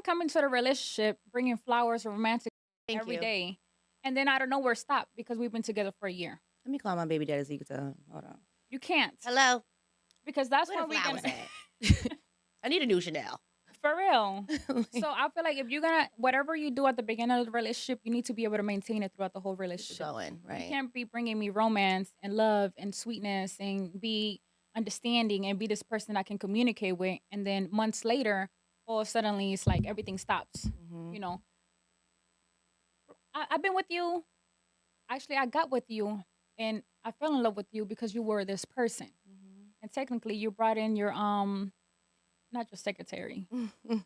come into the relationship bringing flowers, romantic Thank every you. day, and then out of nowhere stop because we've been together for a year. Let me call my baby daddy so you can tell him. Hold on. You can't Hello. because that's Where the when we flowers gonna at? I need a new Chanel. for real. Like, So I feel like if you're gonna whatever you do at the beginning of the relationship, you need to be able to maintain it throughout the whole keep it relationship. going, You right? can't be bringing me romance and love and sweetness and be understanding and be this person I can communicate with, and then months later, all suddenly it's like everything stops. Mm-hmm. You know, I've been with you. Actually, I got with you, and I fell in love with you because you were this person, and technically, you brought in your not your secretary.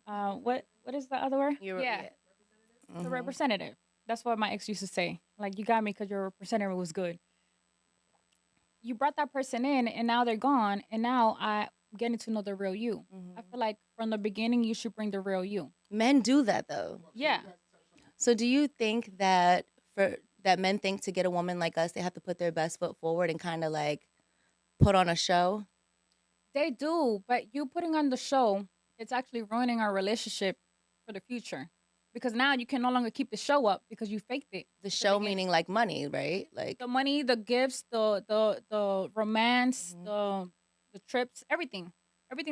What is the other word? Yeah, Yeah. the Mm-hmm. representative. That's what my ex used to say. Like, you got me because your representative was good. You brought that person in, and now they're gone, and now I'm getting to know the real you. I Mm-hmm. feel like from the beginning, you should bring the real you. Men do that though. Yeah, So do you think that for that men think to get a woman like us, they have to put their best foot forward and kind of like put on a show? they do, but you putting on the show, it's actually ruining our relationship for the future. Because now you can no longer keep the show up because you faked it The at the show beginning. meaning like money, right? Like, The money, the gifts, the romance, mhm, the trips, everything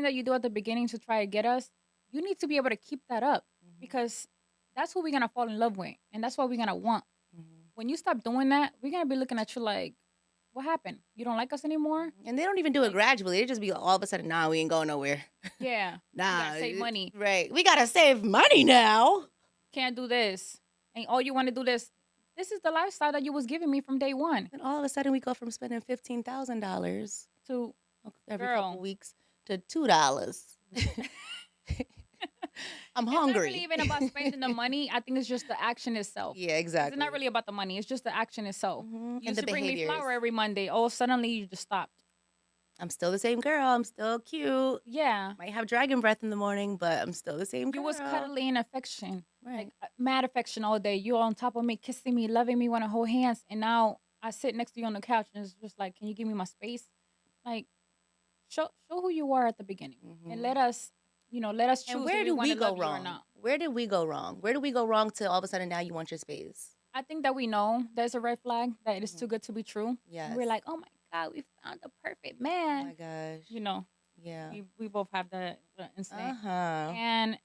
that you do at the beginning to try to get us, you need to be able to keep that up mhm, because that's who we're gonna fall in love with, and that's what we're gonna want. mhm. When you stop doing that, we're gonna be looking at you like, what happened? You don't like us anymore? And they don't even do it Like, gradually. They just be all of a sudden, nah, we ain't going nowhere. yeah, we gotta Nah, save money. right. We gotta save money now. Can't do this, and all you want to do this. This is the lifestyle that you was giving me from day one. And all of a sudden, we go from spending $15,000 To every couple girl, weeks to $2. I'm it's not really hungry. even about spending the money. I think it's just the action itself. Yeah, It's not exactly. really about the money. It's just the action itself. You And used the to bring me behaviors. flour every Monday. Oh, suddenly you just stopped. I'm still the same girl. I'm still cute. Yeah, Might have dragon breath in the morning, but I'm still the same you was girl. cuddly and affection, like Right. mad affection all day. You on top of me, kissing me, loving me, want to hold hands, and now I sit next to you on the couch and it's just like, can you give me my space? Like, show who you are at the beginning, and Hmm. let us And choose if where we do want we to go love you or wrong? not. Where did we go wrong? Where do we go wrong to all of a sudden now you want your space? I think that we know there's a red flag that it is too Mhm. good to be true, and Yes. we're like, oh my god, we found the perfect Oh my man. gosh. You know, Yeah. we both have the Uh incident, huh. and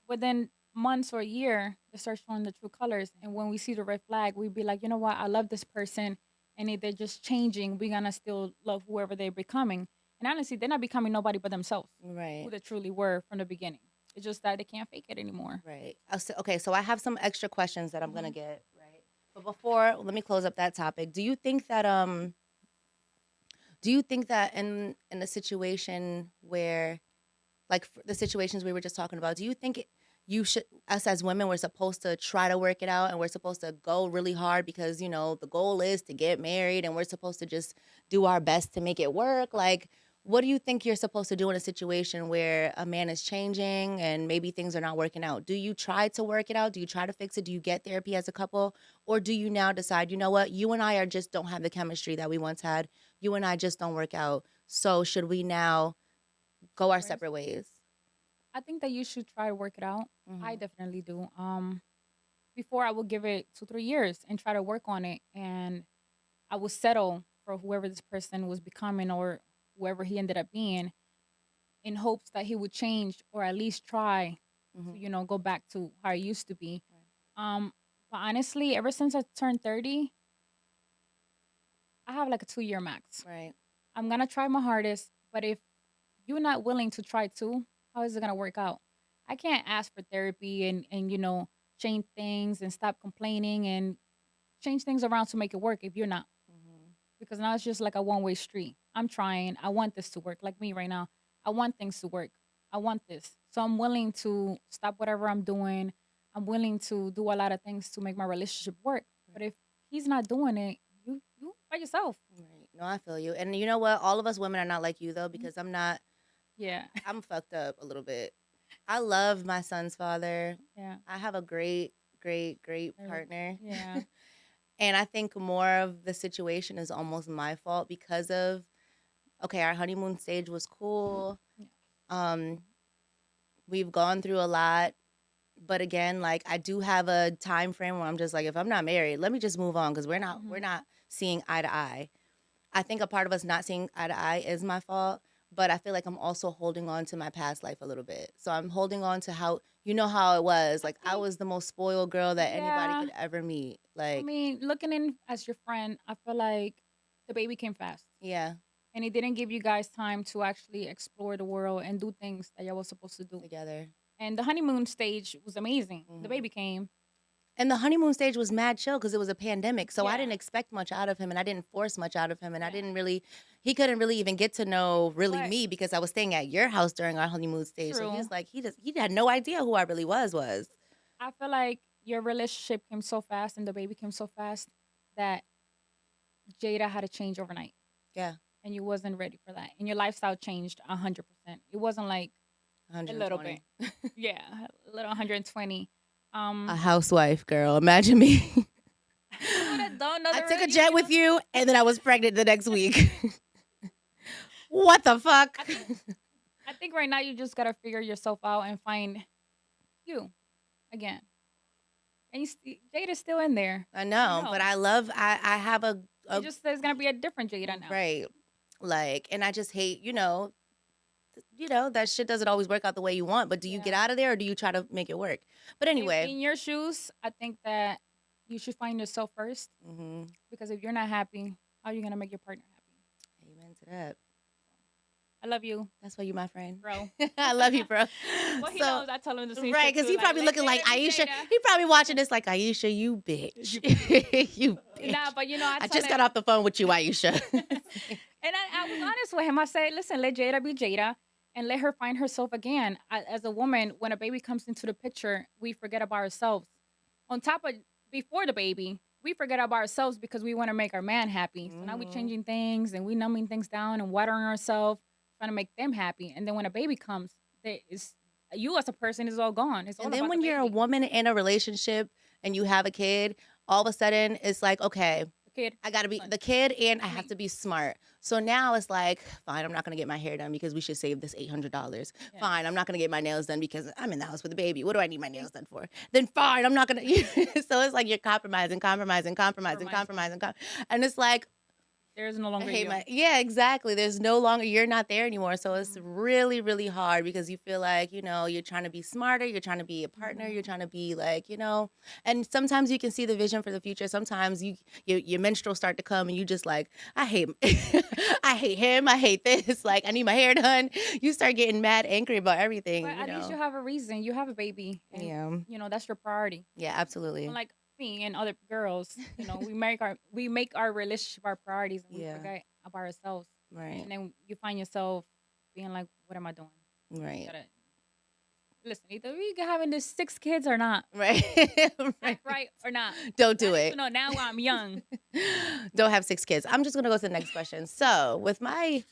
within months or a year, they start showing the true colors. And when we see the red flag, we be like, you know what, I love this person, and if they're just changing, we're gonna still love whoever they're becoming. And honestly, they're not becoming nobody but themselves, Right. who they truly were from the beginning. It's just that they can't fake it anymore. Right. Okay. So I have some extra questions that I'm gonna Hmm. get. Right. But before, let me close up that topic. Do you think that in a situation where like the situations we were just talking about, do you think you should us as women we're supposed to try to work it out and we're supposed to go really hard because the goal is to get married and we're supposed to just do our best to make it work? Like, what do you think you're supposed to do in a situation where a man is changing and maybe things are not working out? Do you try to work it out? Do you try to fix it? Do you get therapy as a couple? Or do you now decide, you know what, you and I are just don't have the chemistry that we once had. You and I just don't work out. So should we now go our Whereas separate ways? I think that you should try to work it out. I Hmm. definitely do. Before I would give it 2-3 years and try to work on it, and I would settle for whoever this person was becoming or whoever he ended up being, in hopes that he would change or at least try to, Hmm. go back to how it used to be. Right. Um, but honestly, ever since I turned 30, I have like a 2-year max. Right. I'm gonna try my hardest, but if you're not willing to try too, how is it gonna work out? I can't ask for therapy and change things and stop complaining and change things around to make it work if you're not, Hmm. because now it's just like a one-way street. I'm trying. I want this to work. Like me right now, I want things to work. I want this. So I'm willing to stop whatever I'm doing. I'm willing to do a lot of things to make my relationship work. But Right. if he's not doing it, you by yourself. Right. No, I feel you. And you know what? All of us women are not like you though, Mhm. because I'm not. Yeah. I'm fucked up a little bit. I love my son's father. Yeah. I have a great, great, great Very- partner. Yeah. And I think more of the situation is almost my fault because of okay, our honeymoon stage was cool. Yeah. Um, we've gone through a lot. But again, like I do have a time frame where I'm just like, if I'm not married, let me just move on because we're Mhm. not seeing eye to eye. I think a part of us not seeing eye to eye is my fault, but I feel like I'm also holding on to my past life a little bit. So I'm holding on to how you know how it was. I Like I think, was the most spoiled girl that anybody yeah. could ever meet. I Like, mean, looking in as your friend, I feel like the baby came fast. yeah, And it didn't give you guys time to actually explore the world and do things that y'all was supposed to do. together. And the honeymoon stage was amazing. The Hmm. baby came. And the honeymoon stage was mad chill because it was a pandemic. So I Yeah. didn't expect much out of him and I didn't force much out of him. And I Yeah. didn't really, he couldn't really even get to know really But me because I was staying at your house during our honeymoon stage. So true. he's like, he had no idea who I really was. I feel like your relationship came so fast and the baby came so fast that Jada had to change overnight. Yeah, And you wasn't ready for that. And your lifestyle changed 100%. It wasn't like a little bit. 120. Yeah, a little 120. A Um, housewife, girl. Imagine me. you would have done I another, took a jet with you and then I was pregnant the next week. What the fuck? I think I think right now you just gotta figure yourself out and find you again. And Jada's still in there. I You know, but know, I have it a just there's gonna be a different Jada now. right. Like, and I just hate, that shit doesn't always work out the way you want, but do you get Yeah. out of there or do you try to make it work? But anyway, In your shoes, I think that you should find yourself first hmm because if you're not happy, how are you gonna make your partner happy? amen to that. I love you, That's why you my friend. bro. I love you, bro. Well, he So, knows I tell him the same right, shit because too. he Like, probably let looking like Jada be Ayisha. Jada. He probably watching this like Ayisha, you bitch. You bitch. You Nah, bitch. but I I tell just got him, off the phone with you, Ayisha. and I was honest with him. I said, listen, let Jada be Jada and let her find herself again. As a woman, when a baby comes into the picture, we forget about ourselves. On top of before the baby, we forget about ourselves because we want to make our man happy. So now we're Hmm. changing things and we numbing things down and watering ourselves, trying to make them happy. And then when a baby comes, there is you as a person is all gone. It's And all then about the when you're a baby. woman in a relationship and you have a kid, all of a sudden it's like, okay, The kid, I gotta be son, the kid and I I have mean, to be smart. So now it's like, fine, I'm not gonna get my hair done because we should save this $800. yeah. Fine, I'm not gonna get my nails done because I'm in the house with a baby. What do I need my See, nails done for? Then fine, I'm not gonna. So it's like you're compromising, compromising, compromising, compromise. compromising, and it's like There is no I longer hate you. my yeah, exactly. There's no longer you're not there anymore. So it's Mhm. really, really hard because you feel like, you're trying to be smarter, you're trying to be a partner, you're Mhm. trying to be like, and sometimes you can see the vision for the future. Sometimes your menstrual start to come and you just like, I hate I hate him, I hate this, like I need my hair done. You start getting mad angry about But everything. at least you have a reason. You have a baby, and Yeah. that's your priority. Yeah, absolutely. Unlike me and other girls, we make our relationship our priorities, and we Yeah. forget about ourselves. Right. And then you find yourself being like, "What am I doing?" Right. Gotta listen. Either we having this 6 kids or not, Right. act Right. right or not. Don't I do need to it. know now. I'm young. Don't have 6 kids. I'm just gonna go to the next question. So, with my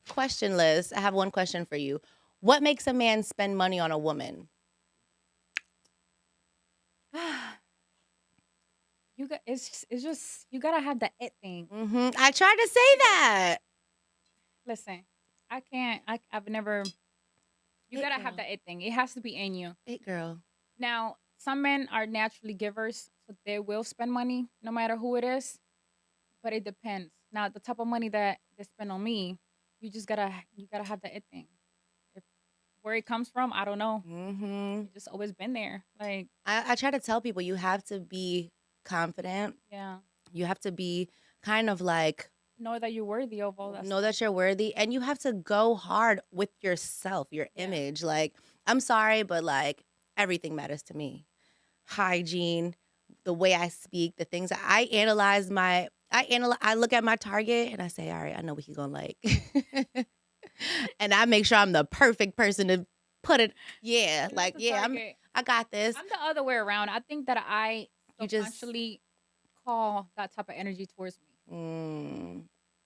question list, I have one question for you. What makes a man spend money on a woman? It's just you gotta have the it thing. I tried to say that. Listen, I can't. I've never. You It gotta have girl. that it thing. It has to be in you. It girl. Now, some men are naturally givers, so they will spend money no matter who it is, but it depends. Now, the type of money that they spend on me, you gotta have the it thing. If where it comes from, I don't know. hmm It's just always been there. Like, I try to tell people you have to be confident. yeah, You have to be kind of like know that you're worthy of all that know stuff. that you're worthy and you have to go hard with yourself, your Yeah. image. Like, I'm sorry, but like everything matters to me. Hygiene, the way I speak, the things I analyze I look at my target and I say, all right, I know what he's gonna like. And I make sure I'm the perfect person to put it. Yeah, You're not like the yeah, target. I got this. I'm the other way around. I think that I You just subconsciously call that type of energy towards me. mm,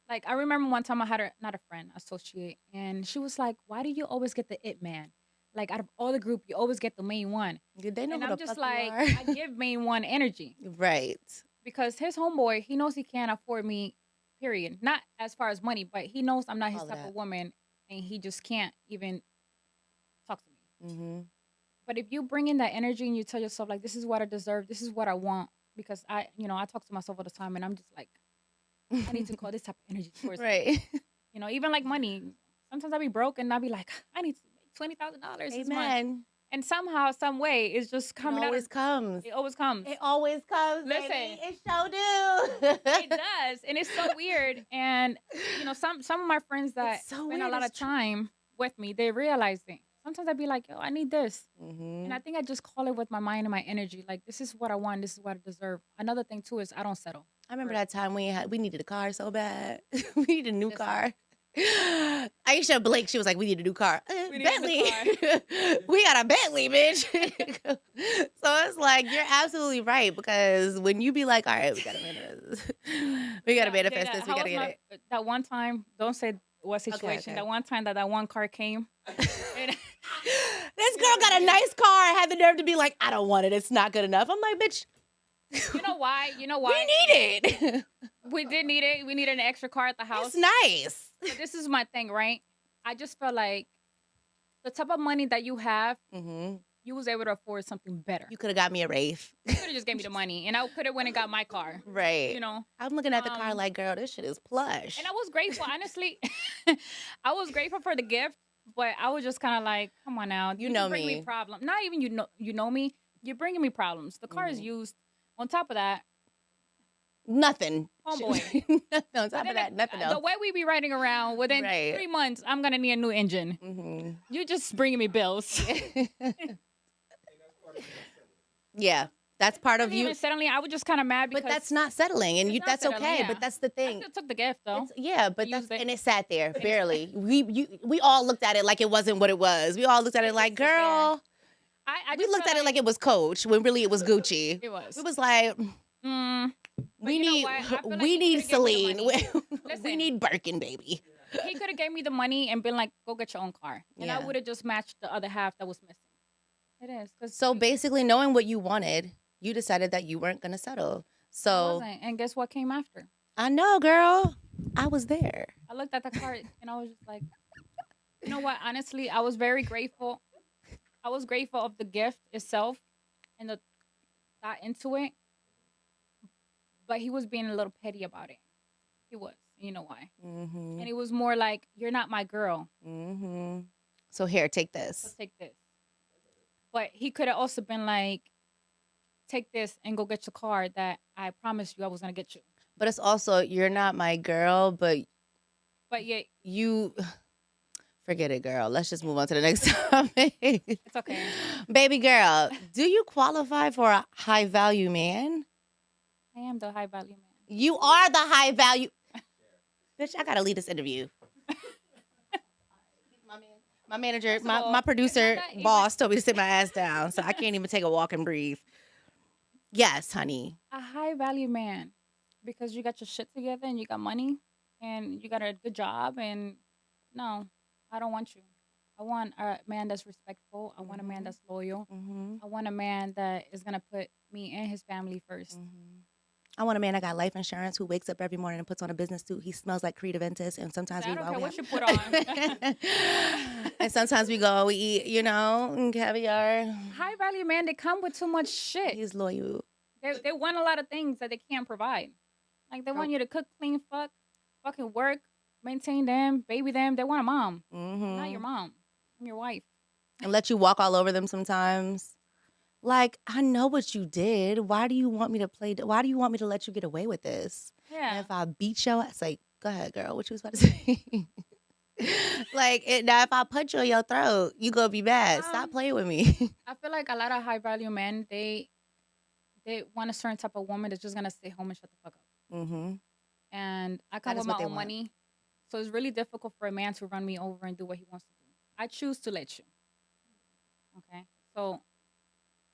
Like I remember one time I had not a friend, associate, and she was like, "Why do you always get the it man? Like out of all the group, you always get the main one." they know And who I'm the just fuck you like, are. I give main one energy Right. because his homeboy, he knows he can't afford me. Period. Not as far as money, but he knows I'm not his All of type of that. woman, and he just can't even talk to me. hmm But if you bring in that energy and you tell yourself like, this is what I deserve, this is what I want, because I talk to myself all the time and I'm just like, I need to call this type of energy towards me. Right. Even like money. Sometimes I'll be broke and I'll be like, I need to make $20,000 this month. Amen. And somehow, some way, it's just It coming out. always comes. It always comes. It always comes, Listen, baby. It sure do. it does, and it's so weird. And some of my friends that It's so spend a weird. lot of It's true. time with me, they realize it. Sometimes I'd be like, yo, I need this. Mm-hmm. And I think I just call it with my mind and my energy. Like, this is what I want. This is what I deserve. Another thing, too, is I don't settle. I remember that time we needed a car so bad. We needed a new car. Ayisha Blake, she was like, we need a new car. We need a Bentley. car. We got a Bentley, bitch. So it's like, you're absolutely right. Because when you be like, all right, we gotta manifest we gotta manifest this, we gotta get it. That one time, don't say what situation. Okay. That one time that one car came. And This girl got a nice car, had the nerve to be like, I don't want it. It's not good enough. I'm like, bitch. you know why? We need it. We did need it. We needed an extra car at the house. It's nice. But this is my thing, right? I just felt like the type of money that you have, Mm-hmm. you was able to afford something better. You could have got me a Wraith. You could have just gave me the money, and I could have went and got my car. Right. I'm looking at the car like, girl, this shit is plush. And I was grateful, honestly. I was grateful for the gift, but I was just kind of like, come on now, You know bring me. me problems. Not even you know me. You're bringing me problems. The car is used. On top of that, nothing. homeboy. Nothing on top of that, nothing else. The way we be riding around, within 3 months, I'm gonna need a new engine. Mm-hmm. You're just bringing me bills. Yeah, that's part of you. Even settling, I was just kind of mad because But that's not settling, and that's settling, okay. yeah. But that's the I thing. still took the gift though. But Used it. and it sat there barely. We all looked at it like it wasn't what it was. We all looked at it like, girl. We looked at it like it was Coach when really it was Gucci. It was. It was like, we need Celine. We need Birkin, baby. He could have gave me the money and been like, go get your own car, and I Yeah. would have just matched the other half that was missing. It is So basically, knowing what you wanted, you decided that you weren't gonna settle. I So wasn't. And guess what came after? I know, girl. I was there. I looked at the car and I was just like, you know what? Honestly, I was very grateful. I was grateful of the gift itself and the thought into it. But he was being a little petty about it. He was. You know why? Mm-hmm. And it was more like, you're not my girl. Mm-hmm. So here, take So this. take this. But he could have also been like, take this and go get your car that I promised you I was going to get you. But it's also, you're not my girl, but yeah, you forget it, girl. Let's just move on to the next topic. It's okay. Baby girl, do you qualify for a high value man? I am the high value man. You are the high value. Bitch, I gotta lead this interview. My manager, my producer, boss told me to sit my ass down, so I can't even take a walk and breathe. Yes, honey. A high value man, because you got your shit together and you got money and you got a good job. And no, I don't want you. I want a man that's respectful. I want a man that's loyal. Mm-hmm. I want a man that is gonna put me and his family 1st. Mm-hmm. I want a man that got life insurance who wakes up every morning and puts on a business suit. He smells like Creed Aventus, and sometimes I we don't go. care what you put on. And sometimes we go, we eat, caviar. High value man, they come with too much shit. He's loyal. They want a lot of things that they can't provide. Like they want you to cook, clean, fucking work, maintain them, baby them. They want a mom. Mm-hmm. I'm not your mom. I'm your wife. And let you walk all over them sometimes. Like, I know what you did. Why do you want me to why do you want me to let you get away with this? Yeah. And if I beat your ass, like, go ahead, girl. What you was about to say? Now if I punch you in your throat, you gonna be mad. Stop playing with me. I feel like a lot of high value men, they want a certain type of woman that's just gonna stay home and shut the fuck up. Mm-hmm. And I come with my own money, so it's really difficult for a man to run me over and do what he wants to do. I choose to let you. Okay, so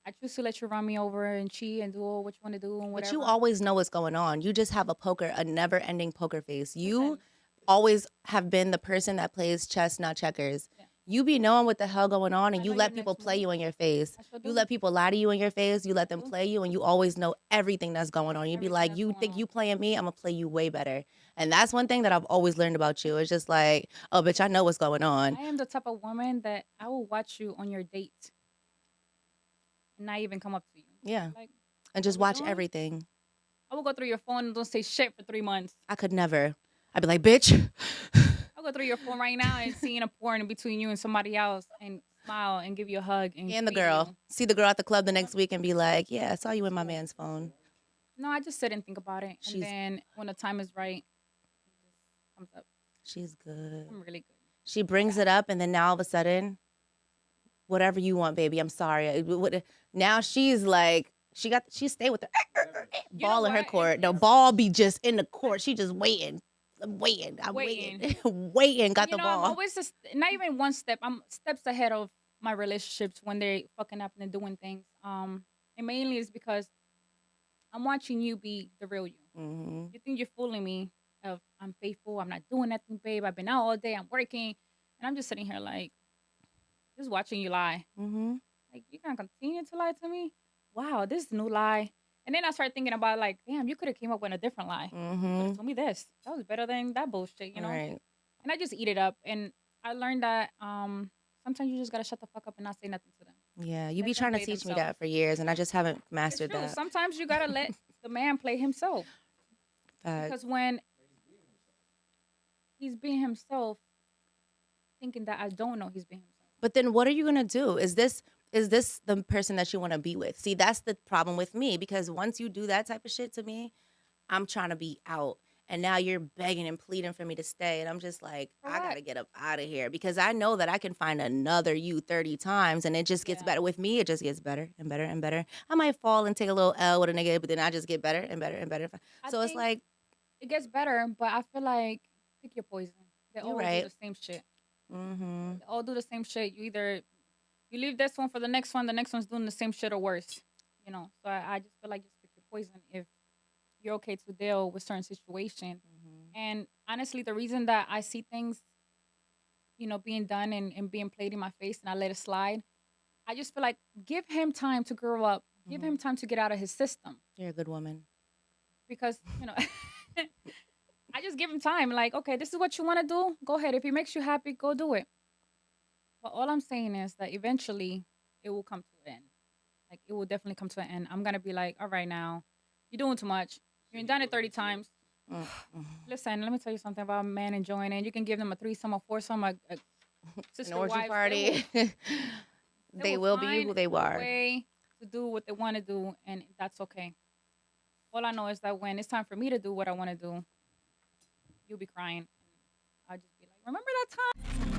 I choose to let you run me over and cheat and do what you want to do and whatever. But you always know what's going on. You just have a never-ending poker face. You always have been the person that plays chess, not checkers. Yeah. You be knowing what the hell going on, and you let people play you in your face. You let people lie to you in your face. You let them play you, and you always know everything that's going on. You be like, you think you playing me? I'm gonna play you way better. And that's one thing that I've always learned about you. It's just like, oh, bitch, I know what's going on. I am the type of woman that I will watch you on your date. not even come up to you. Yeah. Like, And what just we watch doing? everything. I will go through your phone and don't say shit for 3 months. I could never. I'd be like, bitch. I'll go through your phone right now and seeing a porn between you and somebody else and smile and give you a hug and And the greet girl. you. See the girl at the club the Uh, next week and be like, yeah, I saw you in my cool. man's phone. No, I just sit and think about it. And She's then when the time is right, it just comes up. she's good. I'm really good. She Like, brings it up and then now all of a sudden, whatever you want, baby. I'm sorry. Now she's like, she stay with the you know ball in her what? court. The It's ball be just in the court. She just waiting. I'm waiting. I'm waiting. waiting. waiting. Got You the know, I'm ball. always just not even one step. I'm steps ahead of my relationships when they fucking up and doing things. And mainly is because I'm watching you be the real you. Mm-hmm. You think you're fooling me of I'm faithful, I'm not doing nothing, babe. I've been out all day, I'm working, and I'm just sitting here like just watching you lie. Mm-hmm. Like you gonna continue to lie to me? Wow, this is a new lie. And then I start thinking about like, damn, you could have came up with a different lie. You could Mm-hmm. have told me this. That was better than that bullshit, you All know? right. And I just eat it up. And I learned that sometimes you just gotta shut the fuck up and not say nothing to them. Yeah, you be Let them trying to play teach me themselves. that for years, and I just haven't It's mastered true. that. Sometimes you gotta let the man play himself. Because Facts. when he's being himself, thinking that I don't know he's being himself. But then what are you gonna do? Is this the person that you want to be with? See, that's the problem with me because once you do that type of shit to me, I'm trying to be out. And now you're begging and pleading for me to stay. And I'm just like, For I what? gotta get up out of here because I know that I can find another you 30 times and it just gets Yeah. better. With me, it just gets better and better and better. I might fall and take a little L with a nigga, but then I just get better and better and better. I So it's think like, it gets better, but I feel like pick your poison. They you're all do right. the same shit. Mm-hmm. They all do the same shit. You either you leave this one for the next one's doing the same shit or worse. You know. So I just feel like just pick your poison if you're okay to deal with certain situation. Mm-hmm. And honestly, the reason that I see things, being done and being played in my face and I let it slide, I just feel like give him time to grow up. Give Mm-hmm. him time to get out of his system. You're a good woman. Because, I just give him time. Like, okay, this is what you want to do. Go ahead. If it makes you happy, go do it. But all I'm saying is that eventually it will come to an end. Like, it will definitely come to an end. I'm going to be like, all right, now, you're doing too much. You've done it 30 times. Mm-hmm. Listen, let me tell you something about men enjoying it. You can give them a threesome, a foursome, a An sister orgy wives. They will, party. they They will will be who find they a are. way to do what they want to do, and that's okay. All I know is that when it's time for me to do what I want to do, you'll be crying. I'll just be like, remember that time?